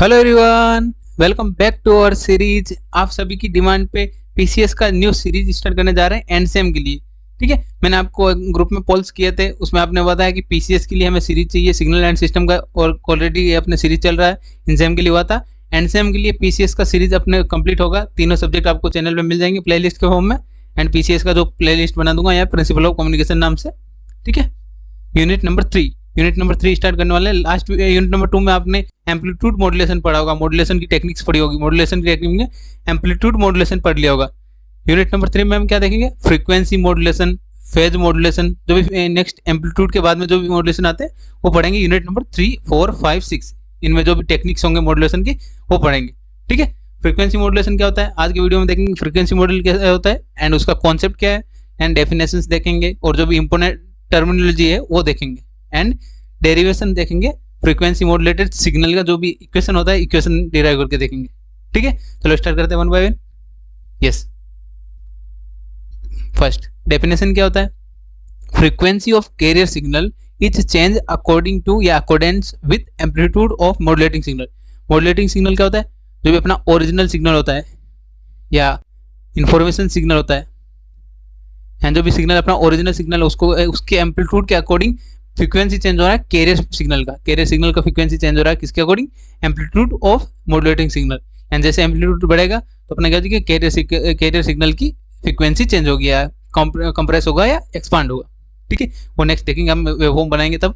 Hello everyone, welcome back to our series. आप सभी की डिमांड पे पीसीएस का न्यू सीरीज स्टार्ट करने जा रहे हैं एनसेम के लिए। ठीक है, मैंने आपको ग्रुप में पोल्स किए थे, उसमें आपने बताया कि पीसीएस के लिए हमें सीरीज चाहिए सिग्नल एंड सिस्टम का, और ऑलरेडी ये अपने सीरीज चल रहा है। एनसेम के लिए हुआ था, एनसेम के लिए पीसीएस का सीरीज अपने कंप्लीट होगा। तीनों सब्जेक्ट आपको चैनल पर मिल जाएंगे प्लेलिस्ट के फॉर्म में, एंड पीसीएस का जो प्लेलिस्ट बना दूंगा यहाँ प्रिंसिपल ऑफ कम्युनिकेशन नाम से। ठीक है, यूनिट नंबर 3 स्टार्ट करने वाले। लास्ट यूनिट नंबर 2 में आपने एम्पलीट्यूड मॉड्यूलेशन पढ़ा होगा, मॉड्यूलेशन की टेक्निक्स पढ़ी होगी, मॉड्यूलेशन की टेक्निक में एम्पलीट्यूड मॉड्यूलेशन पढ़ लिया होगा। यूनिट नंबर 3 में हम क्या देखेंगे? फ्रीक्वेंसी मॉड्यूलेशन, फेज मॉड्यूलेशन, जो भी नेक्स्ट एम्पलीट्यूड के बाद में जो भी मॉड्यूलेशन आते हैं वो पढ़ेंगे यूनिट नंबर 3, 4, 5, 6। इनमें जो भी टेक्निक्स होंगे मॉड्यूलेशन की वो पढ़ेंगे। ठीक है, फ्रीक्वेंसी मॉड्यूलेशन क्या होता है आज की वीडियो में देखेंगे। फ्रीक्वेंसी मॉड्यूल क्या होता है एंड उसका कॉन्सेप्ट क्या है, एंड डेफिनेशंस देखेंगे, और जो भी इंपोर्टेंट टर्मिनोलॉजी है वो देखेंगे, एंड डेरिवेशन देखेंगे। फ्रीक्वेंसी मॉड्यूलेटेड सिग्नल का जो भी इक्वेशन होता है, इक्वेशन डिराइव करके देखेंगे। ठीक है, चलो स्टार्ट करते हैं one by one. Yes, first definition क्या होता है? Frequency of carrier signal is change according to या accordance with amplitude of modulating signal. Modulating signal क्या होता है? जो भी अपना ओरिजिनल सिग्नल होता है या इंफॉर्मेशन सिग्नल होता है, एंड जो भी सिग्नल अपना ओरिजिनल सिग्नल है उसको उसके एम्पलीट्यूड के अकॉर्डिंग फ्रीक्वेंसी चेंज हो रहा है। कैरियर सिग्नल का फ्रीक्वेंसी चेंज हो रहा है किसके according? Amplitude of modulating signal. And जैसे एम्पलीट्यूड बढ़ेगा तो अपना क्या होगा कि कैरियर सिग्नल की फ्रीक्वेंसी चेंज होगी, या कंप्रेस होगा या एक्सपांड होगा। ठीक है, वो नेक्स्ट देखेंगे, हम वेवफॉर्म बनाएंगे तब।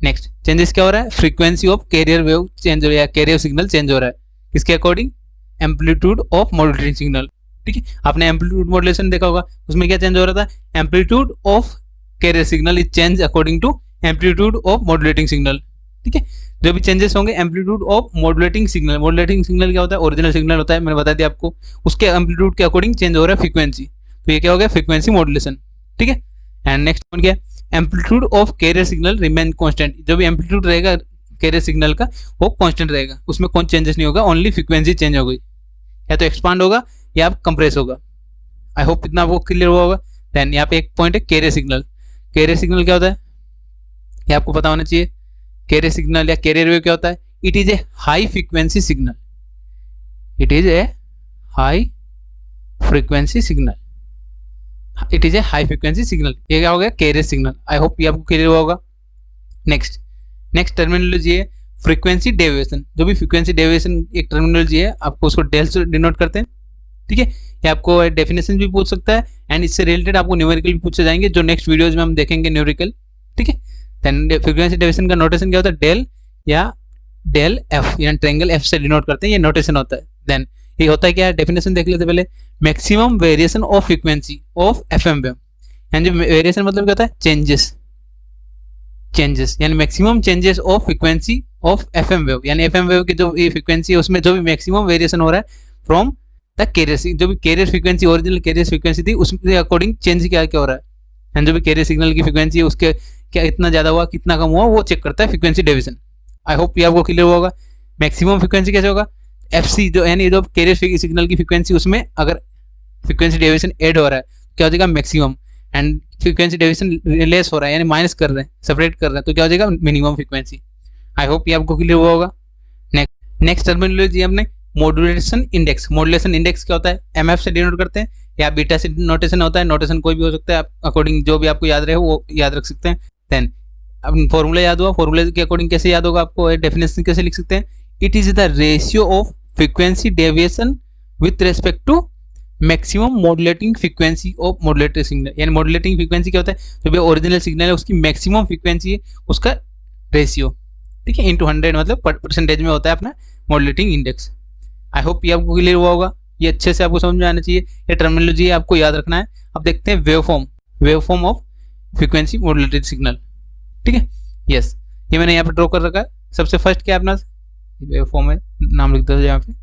नेक्स्ट चेंजेस क्या हो रहा है? Frequency of carrier wave change हो रहा है, कैरियर सिग्नल चेंज हो रहा है किसके according? Amplitude of modulating signal. ठीक है, आपने एम्पलीट्यूड मॉड्यूलेशन देखा होगा, उसमें क्या चेंज हो रहा था? Amplitude of carrier signal is change according to amplitude of modulating signal. ठीक है, जो भी चेंजेस होंगे amplitude of modulating signal. Modulating signal क्या होता है? ओरिजिनल सिग्नल होता है, मैंने बता दिया आपको, उसके एम्पलीट्यूड के अकॉर्डिंग चेंज हो रहा है फ्रीक्वेंसी, तो ये क्या हो गया? Frequency modulation. ठीक है, एंड नेक्स्ट वन क्या है? Amplitude of carrier signal remain constant. जो भी एम्पलीट्यूड रहेगा कैरियर सिग्नल का वो कॉन्स्टेंट रहेगा, उसमें कोई चेंजेस नहीं होगा, ओनली फ्रीक्वेंसी चेंज हो गई, या तो एक्सपांड होगा या कंप्रेस होगा। आई होप इतना आपको क्लियर हुआ होगा। देन यहाँ पे एक पॉइंट है कैरियर सिग्नल। कैरियर सिग्नल क्या होता है ये आपको पता होना चाहिए। कैरियर सिग्नल या कैरियर वेव क्या होता है? It is a high frequency signal. It is a high frequency signal. It is a high frequency signal. ये क्या हो गया? Career signal. आई होप ये आपको क्लियर हुआ होगा। नेक्स्ट टर्मिनोलॉजी है फ्रीक्वेंसी डेविएशन। जो भी फ्रीक्वेंसी डेविएशन एक टर्मिनोलॉजी है, आपको उसको डेल से डिनोट करते हैं। ठीक है, ये आपको डेफिनेशन भी पूछ सकता है, एंड इससे रिलेटेड आपको न्यूमेरिकल भी पूछे जाएंगे, जो नेक्स्ट वीडियोज में हम देखेंगे न्यूमेरिकल। ठीक है, देन फ्रीक्वेंसी डेविएशन का नोटेशन क्या होता है? डेल या डेल एफ, यानी ट्रायंगल एफ से डिनोट करते हैं, ये नोटेशन होता है। देन ये होता है क्या? डेफिनेशन देख लेते पहले। Maximum variation of frequency of FM wave. यानी जो वेरिएशन मतलब क्या होता है? चेंजेस, यानी maximum changes of frequency of FM wave, यानी एफएम वेव की जो फ्रीक्वेंसी है उसमें जो भी मैक्सिमम वेरिएशन हो रहा है फ्रॉम द कैरियर, जो भी carrier frequency original carrier frequency थी उसके अकॉर्डिंग चेंज क्या क्या हो रहा है, एंड जो भी कैरियर सिग्नल की फ्रीक्वेंसी है उसके क्या इतना ज्यादा हुआ कितना कम हुआ वो चेक करता है फ्रीक्वेंसी डेविएशन। आई होप ये आपको क्लियर होगा। मैक्सिमम फ्रीक्वेंसी कैसे होगा? एफसी, जो यानी जो कैरियर सिग्नल की फ्रीक्वेंसी उसमें अगर फ्रीक्वेंसी डेविएशन ऐड हो रहा है क्या हो जाएगा? Maximum. And frequency deviation less हो रहा है यानी माइनस कर रहे हैं, सेपरेट कर रहे हैं, तो क्या हो जाएगा? Minimum frequency. आई होप ये आपको क्लियर हुआ होगा। नेक्स्ट टर्मिनोलॉजी हमने मॉड्यूलेशन इंडेक्स। मॉड्यूलेशन इंडेक्स क्या होता है? एमएफ से डिनोट करते हैं, या बीटा से नोटेशन होता है। नोटेशन कोई भी हो सकता है, आप अकॉर्डिंग जो भी आपको याद रहे वो याद रख सकते हैं। देन अब फॉर्मूला याद हुआ, फॉर्मूले के अकॉर्डिंग कैसे याद होगा आपको? डेफिनेशन कैसे लिख सकते हैं? It is the ratio of frequency deviation with respect to maximum modulating frequency of modulated signal. यानी मॉड्यूलेटिंग फ्रीक्वेंसी क्या होता है? जो भी ओरिजिनल सिग्नल है उसकी मैक्सिमम फ्रीक्वेंसी है उसका रेशियो। ठीक है, इंटू 100 मतलब परसेंटेज में होता है अपना मॉड्यूलेटिंग इंडेक्स। आई होप ये आपको क्लियर हुआ होगा। ये अच्छे से आपको समझ में आना चाहिए, ये टर्मिनोलॉजी आपको याद रखना है। अब देखते हैं waveform of frequency modulated signal. ठीक है, यस, ये मैंने यहाँ पे ड्रॉ कर रखा है। सबसे फर्स्ट क्या है अपना? वेवफॉर्म है, नाम लिख दो यहाँ पे।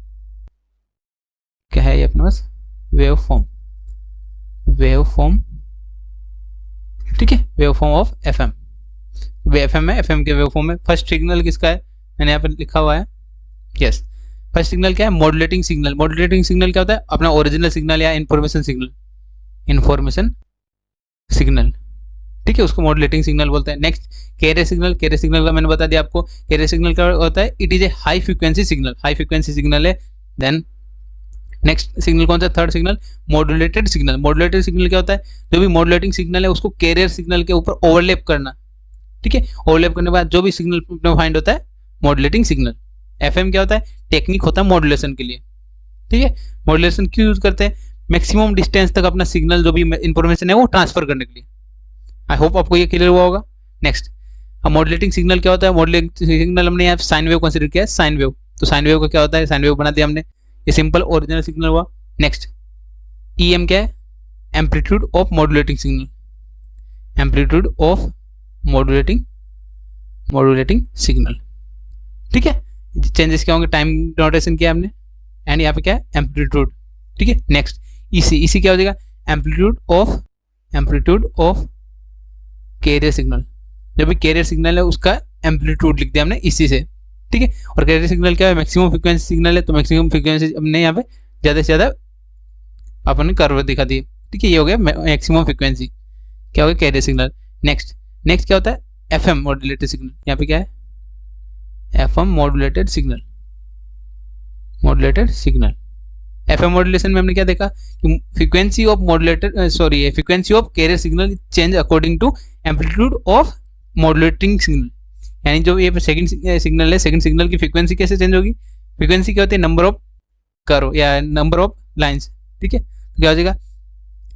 क्या है ये अपने पास? वेवफॉर्म। ठीक है, वेवफॉर्म ऑफ एफएम। एफएम है, एफएम के वेवफॉर्म है। फर्स्ट सिग्नल किसका है? मैंने यहाँ पे लिखा हुआ है। यस, फर्स्ट सिग्नल क्या है? Modulating signal. मॉड्यूलेटिंग सिग्नल क्या होता है? अपना ओरिजिनल सिग्नल या इंफॉर्मेशन सिग्नल। ठीक है, उसको मॉड्यूलेटिंग सिग्नल बोलते हैं। Next career signal, carrier signal का मैंने बता दिया आपको। कैरियर सिग्नल क्या होता है, it is a high frequency signal, high frequency signal है। देन नेक्स्ट सिग्नल कौन सा, third signal modulated signal. Modulated signal क्या होता है, जो भी मॉड्यूलेटिंग सिग्नल है उसको कैरियर सिग्नल के ऊपर ओवरलैप करना। ठीक है, ओवरलैप करने के बाद जो भी सिग्नल फाइंड होता है मॉड्यूलेटिंग सिग्नल। एफएम क्या होता है, टेक्निक होता है मॉड्यूलेशन के लिए। ठीक है, मॉड्यूलेशन क्यों यूज करते हैं, मैक्सिमम डिस्टेंस तक अपना सिग्नल जो भी इंफॉर्मेशन है वो ट्रांसफर करने के लिए। आई होप आपको ये क्लियर हुआ होगा। नेक्स्ट, अब मॉड्यूलेटिंग सिग्नल क्या होता है, मॉड्यूलेटिंग सिग्नल हमने यहाँ साइन वेव कंसीडर किया है, साइन वेव। तो साइन वेव का क्या होता है, साइन वेव बना दिया हमने, ये सिंपल ओरिजिनल सिग्नल हुआ। नेक्स्ट ईएम क्या है, amplitude of modulating signal, amplitude of modulating signal. ठीक है, चेंजेस क्या होंगे, टाइम नोटेशन किया हमने, एंड यहाँ पे क्या है एम्पलीट्यूड। ठीक है, नेक्स्ट इसी इसी क्या हो जाएगा, एम्पलीट्यूड ऑफ कैरियर सिग्नल। जो भी कैरियर सिग्नल है उसका एम्पलीट्यूड लिख दिया हमने इसी से। ठीक है, और कैरियर सिग्नल क्या है, मैक्सिमम फ्रीक्वेंसी सिग्नल है, तो मैक्सिमम फ्रीक्वेंसी हमने यहाँ पे ज़्यादा से ज़्यादा अपन कर्व दिखा दिए। ठीक है, ये हो गया मैक्सिमम फ्रीक्वेंसी, क्या हो गया कैरियर सिग्नल। नेक्स्ट नेक्स्ट क्या होता है, एफएम मॉड्यूलेटेड सिग्नल। यहाँ पे क्या है, FM modulated signal, modulated signal. FM modulation में हमने क्या देखा कि frequency of modulated frequency of carrier signal change according to amplitude of modulating signal. यानी जो ये सेकंड सिग्नल है, सेकंड सिग्नल की फ्रीक्वेंसी कैसे चेंज होगी, फ्रीक्वेंसी क्या होती है, नंबर ऑफ कर्व या नंबर ऑफ लाइंस। ठीक है, तो क्या हो जाएगा,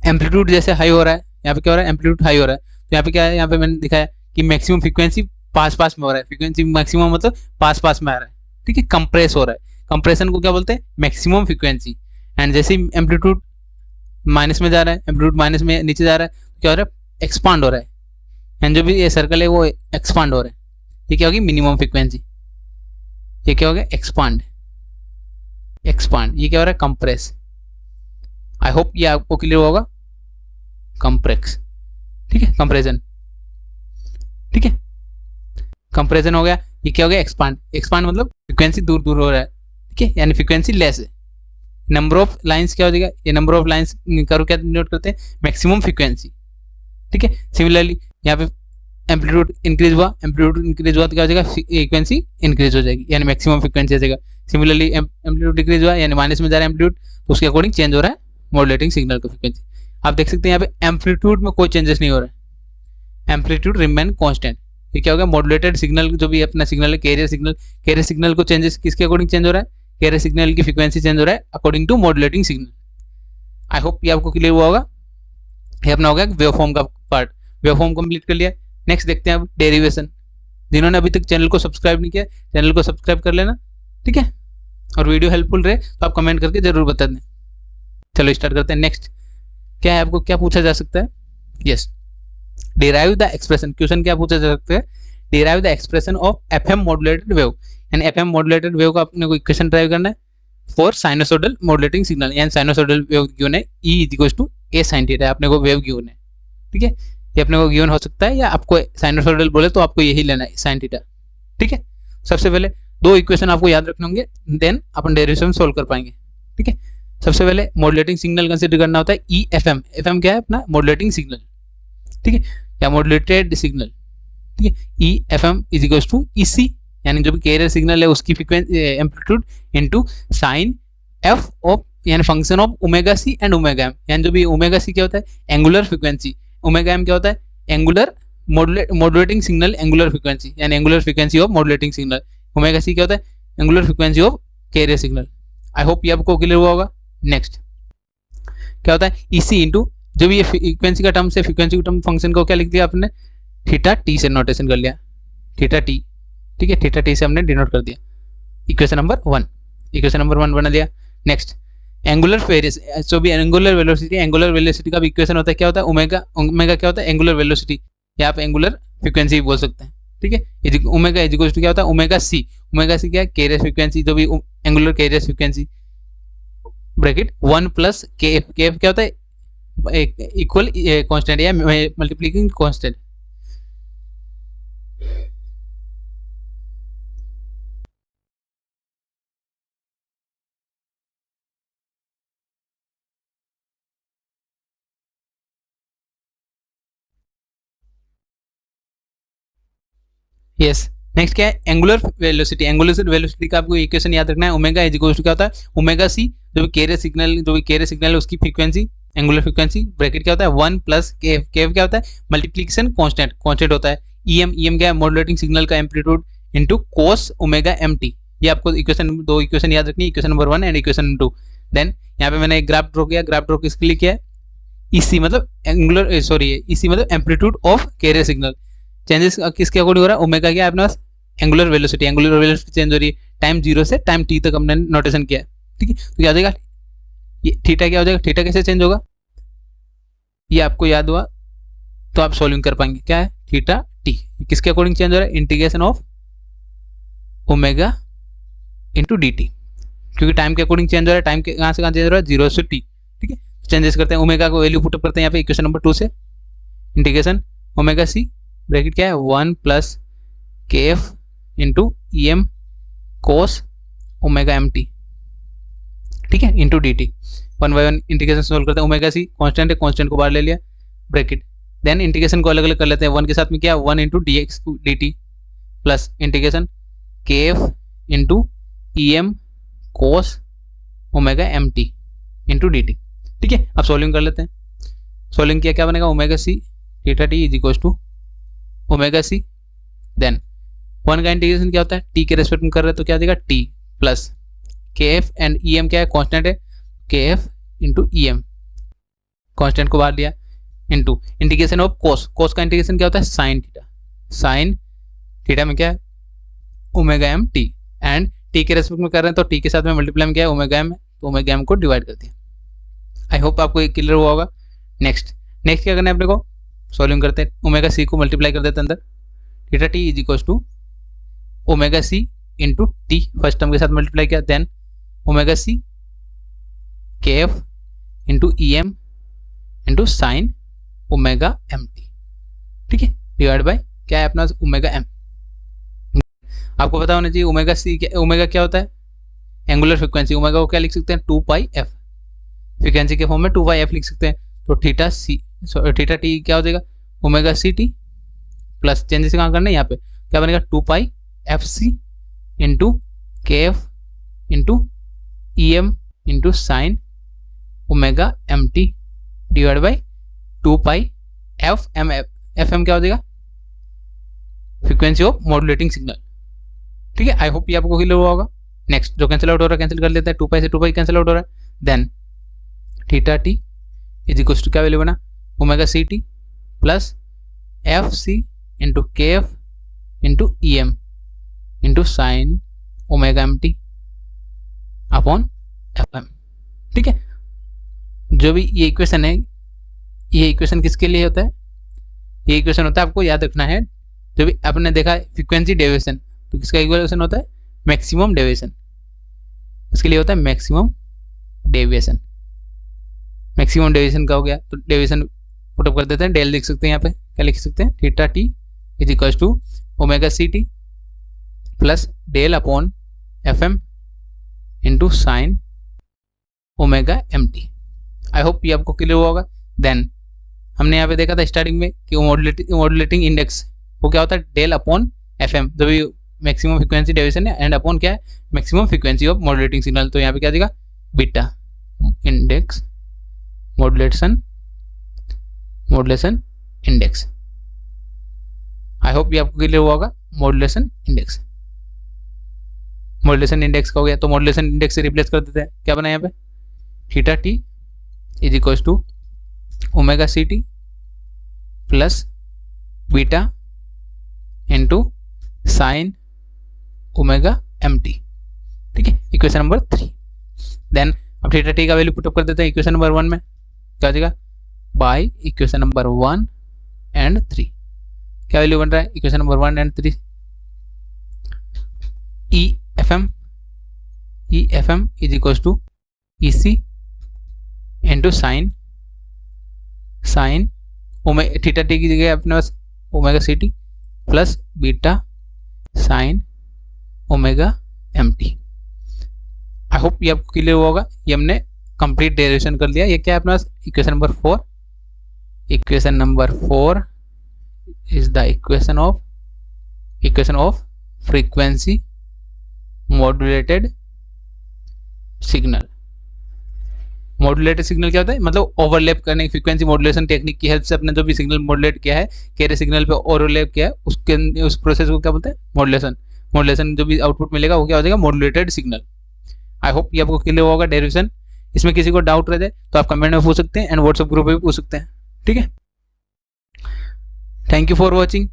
एम्पलीट्यूड जैसे हाई हो रहा है, यहाँ पे क्या हो रहा है, एम्पलीट्यूड हाई हो रहा है, तो यहाँ पे क्या है, यहाँ पे मैंने दिखाया कि मैक्सिमम फ्रीक्वेंसी पास पास में हो रहा है, फ्रीक्वेंसी मैक्सिमम मतलब पास पास में आ रहा है। ठीक है, कंप्रेस हो रहा है, कंप्रेशन को क्या बोलते हैं, मैक्सिमम फ्रीक्वेंसी। एंड जैसे ही एम्पलीट्यूड माइनस में जा रहा है, एम्पलीट्यूड माइनस में नीचे जा रहा है, तो क्या हो रहा है, एक्सपांड हो रहा है, एंड जो भी ये सर्कल है वो एक्सपांड हो रहा है। ये क्या होगी, मिनिमम फ्रीक्वेंसी। ये क्या हो गया, एक्सपांड, एक्सपांड। ये क्या हो रहा है, कंप्रेस। आई होप ये आपको क्लियर होगा, कंप्रेस। ठीक है, कंप्रेशन। ठीक है, कंप्रेशन हो गया। ये क्या हो गया, एक्सपांड, एक्सपांड मतलब फ्रीक्वेंसी दूर दूर हो रहा है। ठीक है, यानी फ्रीक्वेंसी लेस है। नंबर ऑफ लाइंस क्या हो जाएगा, ये नंबर ऑफ लाइंस करो क्या नोट करते हैं, मैक्सिमम फ्रीक्वेंसी। ठीक है, सिमिलरली यहाँ पे एम्पलीट्यूड इंक्रीज हुआ, एम्पलीट्यूड इंक्रीज हुआ तो क्या हो जाएगा, फ्रीक्वेंसी इंक्रीज हो जाएगी, यानी मैक्सिमम फ्रीक्वेंसी आ जाएगा। सिमिलरली एम्पलीट्यूड डिक्रीज हुआ, यानी माइनस में जा रहा है एम्पलीट्यूड, तो उसके अकॉर्डिंग चेंज हो रहा है मॉड्यूलेटिंग सिग्नल का फ्रीक्वेंसी। आप देख सकते हैं यहाँ पे एम्पलीट्यूड में कोई चेंजेस नहीं हो रहा है, एम्पलीट्यूड रिमेन कॉन्स्टेंट। ये क्या होगा, मॉड्यूलेटेड सिग्नल जो भी अपना सिग्नल है, कैरियर सिग्नल, कैरियर सिग्नल को चेंजेस किसके अकॉर्डिंग चेंज हो रहा है, कैरियर सिग्नल की फ्रीक्वेंसी चेंज हो रहा है according to modulating signal. I hope ये आपको क्लियर हुआ होगा। ये अपना हो गया वेवफॉर्म का पार्ट, वेवफॉर्म कंप्लीट कर लिया। नेक्स्ट देखते हैं अब डेरिवेशन। जिन्होंने अभी तक चैनल को सब्सक्राइब नहीं किया, चैनल को सब्सक्राइब कर लेना। ठीक है, और वीडियो हेल्पफुल रहे तो आप कमेंट करके जरूर बता दें। चलो स्टार्ट करते हैं। नेक्स्ट क्या है, आपको क्या पूछा जा सकता है, yes, derive the expression. Question क्या पूछा जा सकता है, derive the expression of FM modulated wave. यानी एफएम मॉड्यूलेटेड वेव का अपने को इक्वेशन ड्राइव करना है फॉर साइनोसोडल मॉड्यूलेटिंग सिग्नल। यानी साइनोसोडल वेव गिवन है, E is equals to A sine theta, अपने को वेव गिवन है। ठीक है, ये अपने को गिवन हो सकता है, या आपको साइनोसोडल बोले तो आपको यही लेना है, साइन थीटा। ठीक है, सबसे पहले दो इक्वेशन आपको याद रखने होंगे, देन अपन डेरिवेशन सोल्व कर पाएंगे। ठीक है, सबसे पहले मॉड्यूलेटिंग सिग्नल कंसीडर करना होता है E F M. F M क्या है, अपना मॉड्यूलेटिंग सिग्नल। ठीक है, या मॉड्यूलेटेड सिग्नल। ठीक है, E F M is equal to E C, यानी जो भी कैरियर सिग्नल है उसकी frequency amplitude into sine F of, यानी function of omega C and omega M. यानी जो भी ओमेगा सी क्या होता है, एंगुलर फ्रीक्वेंसी, ओमेगा एम क्या होता है, angular modulating signal angular frequency, यानी angular frequency of modulating signal. Omega C क्या होता है, angular frequency of carrier signal. I hope ये आपको क्लियर हुआ होगा। नेक्स्ट क्या होता है, इसी इंटू जो भी ये फ्रीक्वेंसी का टर्म से, फ्रीक्वेंसी का टर्म फंक्शन को क्या लिख दिया आपने, थीटा टी से नोटेशन कर लिया, थीटा टी। ठीक है, थीटा टी से हमने डिनोट कर दिया। इक्वेशन नंबर 1, इक्वेशन नंबर 1 बना दिया। नेक्स्ट एंगुलर वेरिएस, जो भी एंगुलर वेलोसिटी, एंगुलर वेलोसिटी का भी इक्वेशन होता है, क्या होता है, ओमेगा। ओमेगा क्या होता है, एंगुलर वेलोसिटी, या आप एंगुलर फ्रीक्वेंसी बोल सकते हैं। ठीक है, ओमेगा इज इक्वल टू क्या होता है, ओमेगा सी। ओमेगा सी क्या है, कैरियर फ्रीक्वेंसी, जो भी angular carrier frequency, bracket 1 plus K F. के एफ क्या होता है, इक्वल कांस्टेंट या मल्टीप्लिकेटिंग कांस्टेंट। यस। नेक्स्ट क्या है, एंगुलर वेलोसिटी। एंगुलर वेलोसिटी का आपको इक्वेशन याद रखना है, ओमेगा इज इक्वल टू क्या होता है, ओमेगा सी जो भी कैरियर सिग्नल है उसकी फ्रीक्वेंसी, एंगुलर फ्रीक्वेंसी, ब्रैकेट क्या होता है 1 प्लस केएफ। केएफ क्या होता है, मल्टीप्लिकेशन कांस्टेंट होता है। ईएम क्या है, मॉड्यूलेटिंग सिग्नल का amplitude into cos omega MT. ये आपको दो इक्वेशन याद रखनी है, equation number 1 and equation number 2। Then यहाँ पे मैंने एक ग्राफ ड्रॉ किया, ग्राफ ड्रॉ किसके लिए किया है, ईसी मतलब ईसी मतलब amplitude of carrier signal. Changes किसके अकॉर्डिंग हो रहा है, ओमेगा क्या है अपने पास, एंगुलर वेलोसिटी चेंज हो रही है टाइम 0 से टाइम t तक हमने नोटेशन किया है, ठीक है। तो क्या हो जाएगा, ये थीटा क्या हो जाएगा, थीटा कैसे चेंज होगा, ये आपको याद हुआ तो आप सॉल्विंग कर पाएंगे। क्या है, थीटा टी किसके अकॉर्डिंग चेंज हो रहा है, integration of omega into D T, क्योंकि टाइम के अकॉर्डिंग चेंज हो रहा है। टाइम के कहाँ से कहाँ चेंज हो रहा है, 0 से t, ठीक है। चेंजेस करते हैं, ओमेगा को वैल्यू पुटअप करते हैं यहाँ पे इक्वेशन नंबर 2 से, इंटीग्रेशन ओमेगा सी ब्रैकेट क्या है 1 plus K F into E M cos omega M T, ठीक है, into D T. 1 by 1 integration solve करते हैं, ओमेगा सी कॉन्स्टेंट है, कॉन्स्टेंट को बाहर ले लिया ब्रैकेट। देन इंटीग्रेशन को अलग अलग कर लेते हैं, 1 के साथ में क्या 1 into D X D T plus integration K F into E M cos omega M T into D T, ठीक है। अब सॉल्विंग कर लेते हैं, सॉल्विंग किया क्या बनेगा, omega C theta T is equal to omega C, then 1 का इंटीग्रेशन क्या होता है, टी के रेस्पेक्ट में कर रहे हैं तो क्या देगा T plus K F and E M क्या है, कॉन्स्टेंट है, K F into E M constant को बाहर लिया into integration of cos. Cos का इंटीग्रेशन क्या होता है, साइन थीटा, साइन थीटा में क्या है omega M T, and T के रेस्पेक्ट में कर रहे हैं तो टी के साथ में मल्टीप्लाई में क्या है ओमेगा एम है, तो ओमेगा एम को डिवाइड करते हैं। आई होप आपको ये क्लियर हुआ होगा। नेक्स्ट क्या करना है अपने को, सॉल्विंग करते हैं, ओमेगा सी को मल्टीप्लाई कर देते हैं अंदर, theta T is equal to omega C into T first term के साथ मल्टीप्लाई किया, then omega C K F into E M into sine omega M T, ठीक है, डिवाइड बाय क्या है अपना ओमेगा एम। आपको पता होना चाहिए ओमेगा सी ओमेगा क्या होता है, एंगुलर फ्रिक्वेंसी। ओमेगा को क्या लिख सकते हैं 2 पाई एफ, फ्रिक्वेंसी के फॉर्म में 2 पाई एफ लिख सकते हैं। तो थीटा टी क्या हो जाएगा omega C T plus changes कहाँ करना है, यहाँ पे क्या बनेगा 2 pi F C into K F into E M into sine omega M T divide by 2 pi F M क्या हो जाएगा, फ्रीक्वेंसी ऑफ मॉड्यूलेटिंग सिग्नल, ठीक है। आई होप ये आपको क्लियर हुआ होगा। नेक्स्ट जो कैंसिल आउट हो रहा है कैंसिल कर लेते हैं, 2 पाई से 2 पाई कैंसिल आउट हो रहा है, then theta T is equal to क्या वैल्यू बना omega C T plus F C into K F into E M into sine omega M T upon F M, ठीक है। जो भी ये इक्वेशन है, ये इक्वेशन किसके लिए होता है, ये इक्वेशन होता है आपको याद रखना है, जो भी आपने देखा है फ्रीक्वेंसी डेविएशन, तो किसका इक्वेशन होता है मैक्सिमम डेविएशन, इसके लिए होता है मैक्सिमम डेविएशन। मैक्सिमम डेविएशन का हो गया तो डेविएशन पुटअप कर देते हैं, डेल लिख सकते हैं, यहाँ पे क्या लिख सकते हैं theta T is equal to omega C T plus del upon F M into sine omega M T. I hope ये आपको क्लियर हुआ होगा। देन हमने यहाँ पे देखा था स्टार्टिंग में कि मॉड्यूलेटिंग इंडेक्स वो क्या होता है डेल अपॉन एफ एम, जो भी मैक्सिमम फ्रीक्वेंसी डेविएशन है, एंड अपॉन क्या है maximum frequency of modulating signal, तो यहाँ पे क्या देगा बीटा इंडेक्स मॉड्यूलेशन इंडेक्स। आई होप ये आपको क्लियर हुआ होगा। मॉड्यूलेशन इंडेक्स का हो गया, तो मॉड्यूलेशन इंडेक्स से रिप्लेस कर देते हैं, क्या बना यहाँ पे theta T is equal to omega C T plus beta into sine omega M T, ठीक है, इक्वेशन नंबर 3। देन अब थीटा टी का वैल्यू पुटअप कर देते हैं इक्वेशन नंबर 1 में, क्या हो जाएगा बाय इक्वेशन नंबर 1 एंड 3। क्या वैल्यू बन रहा है equation number 1 and 3, E F M is equal to E C into sine theta T की जगह अपने पास omega C T plus beta sine omega M T. I hope ये आपको क्लियर हुआ होगा। ये हमने कंप्लीट डेरिवेशन कर लिया। ये क्या है अपने पास equation number 4, equation number 4 is the equation of equation of frequency modulated signal. Modulated signal क्या होता है, मतलब ओवरलैप करने, फ्रीक्वेंसी मॉड्यूलेशन टेक्निक की हेल्प से अपने जो भी सिग्नल मॉड्यूलेट किया है, कैरियर सिग्नल पे ओवरलैप किया है, उसके उस प्रोसेस को क्या बोलते हैं, मॉड्यूलेशन। मॉड्यूलेशन जो भी आउटपुट मिलेगा वो क्या हो जाएगा, मॉड्यूलेटेड सिग्नल। आई होप ये आपको क्लियर होगा डेरिवेशन। इसमें किसी को डाउट रह जाए तो आप कमेंट में पूछ सकते हैं एंड व्हाट्सएप ग्रुप पे भी पूछ सकते हैं। ठीक है, थैंक यू फॉर वॉचिंग।